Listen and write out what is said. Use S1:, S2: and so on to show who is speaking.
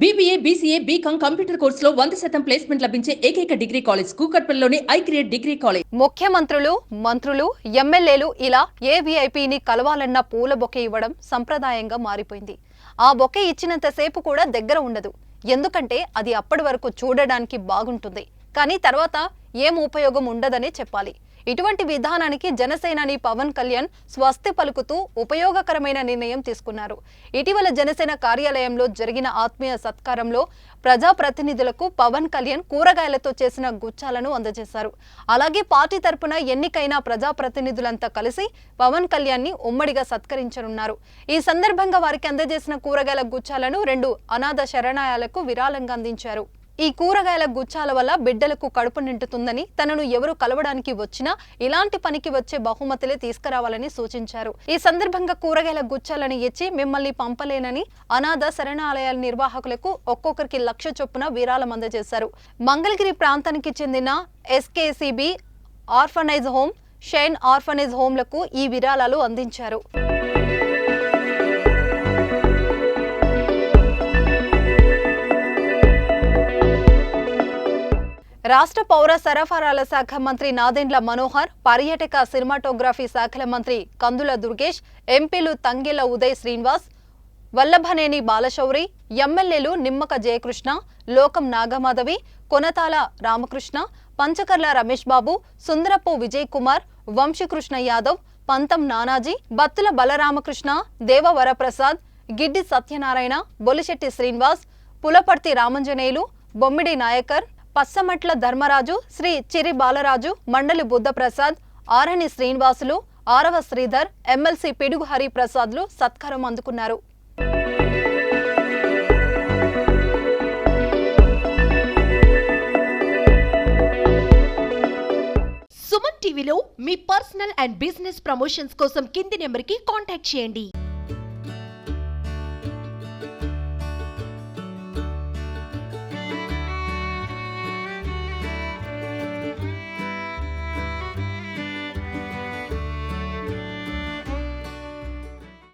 S1: BBA, BCA, BCom computer కోర్సులో 100% placement లభించే ఏకైక డిగ్రీ కాలేజ్ కూకట్పల్లిలోని ఐక్రియేట్ డిగ్రీ కాలేజ్.
S2: ముఖ్యమంత్రులు, మంత్రులు, ఎమ్మెల్యేలు ఇలా ఏ వీఐపీని కలవాలన్న పూల బొకే ఇవ్వడం సంప్రదాయంగా మారిపోయింది. ఆ బొకే ఇచ్చినంతసేపు కూడా దగ్గర ఉండదు. ఎందుకంటే అది అప్పటి వరకు చూడడానికి బాగుంటుంది, కానీ తర్వాత ఏం ఉపయోగం ఉండదనే చెప్పాలి. ఇటువంటి విధానానికి జనసేనాని పవన్ కళ్యాణ్ స్వస్తి పలుకుతూ ఉపయోగకరమైన నిర్ణయం తీసుకున్నారు. ఇటీవల జనసేన కార్యాలయంలో జరిగిన ఆత్మీయ సత్కారంలో ప్రజాప్రతినిధులకు పవన్ కళ్యాణ్ కూరగాయలతో చేసిన గుచ్చాలను అందజేశారు. అలాగే పార్టీ తరపున ఎన్నికైన ప్రజాప్రతినిధులంతా కలిసి పవన్ కళ్యాణ్ ని ఉమ్మడిగా సత్కరించనున్నారు. ఈ సందర్భంగా వారికి అందజేసిన కూరగాయల గుచ్చాలను 2 అనాథ శరణాలయాలకు విరాళంగా అందించారు. ఈ కూరగాయల గుచ్చాల వల్ల బిడ్డలకు కడుపు నిండుతుందని, తనను ఎవరు కలవడానికి వచ్చినా ఇలాంటి పనికి వచ్చే బహుమతులే తీసుకురావాలని సూచించారు. ఈ సందర్భంగా కూరగాయల గుచ్చాలను ఇచ్చి మిమ్మల్ని పంపలేనని అనాథ శరణాలయాల నిర్వాహకులకు ఒక్కొక్కరికి 1,00,000 చొప్పున విరాళం అందజేశారు. మంగళగిరి ప్రాంతానికి చెందిన SKCB orphanage home, shine orphanage హోమ్లకు ఈ విరాళాలు అందించారు. రాష్ట్ర పౌర సరఫరాల శాఖ మంత్రి నాదెండ్ల మనోహర్, పర్యాటక సినిమాటోగ్రఫీ శాఖల మంత్రి కందుల దుర్గేష్, ఎంపీలు తంగెళ్ల ఉదయ్ శ్రీనివాస్, వల్లభనేని బాలశౌరి, ఎమ్మెల్యేలు నిమ్మక జయకృష్ణ, లోకం నాగమాధవి, కొనతాల రామకృష్ణ, పంచకర్ల రమేష్ బాబు, సుందరపు విజయ్ కుమార్, వంశీకృష్ణ యాదవ్, పంతం నానాజీ, బత్తుల బలరామకృష్ణ, దేవవరప్రసాద్, గిడ్డి సత్యనారాయణ, బొలిశెట్టి శ్రీనివాస్, పులపర్తి రామంజనేయులు, బొమ్మిడి నాయకర్, పచ్చమట్ల ధర్మరాజు, శ్రీ చిరి బాలరాజు, మండలి బుద్ధప్రసాద్, ఆరణి శ్రీనివాసులు, ఆరవ శ్రీధర్, ఎమ్మెల్సీ పిడుగు హరిప్రసాద్లు సత్కారం అందుకున్నారు.
S3: సుమన్ టీవీలో మీ పర్సనల్ అండ్ బిజినెస్ ప్రమోషన్స్ కోసం కింది నెంబర్కి కాంటాక్ట్ చేయండి.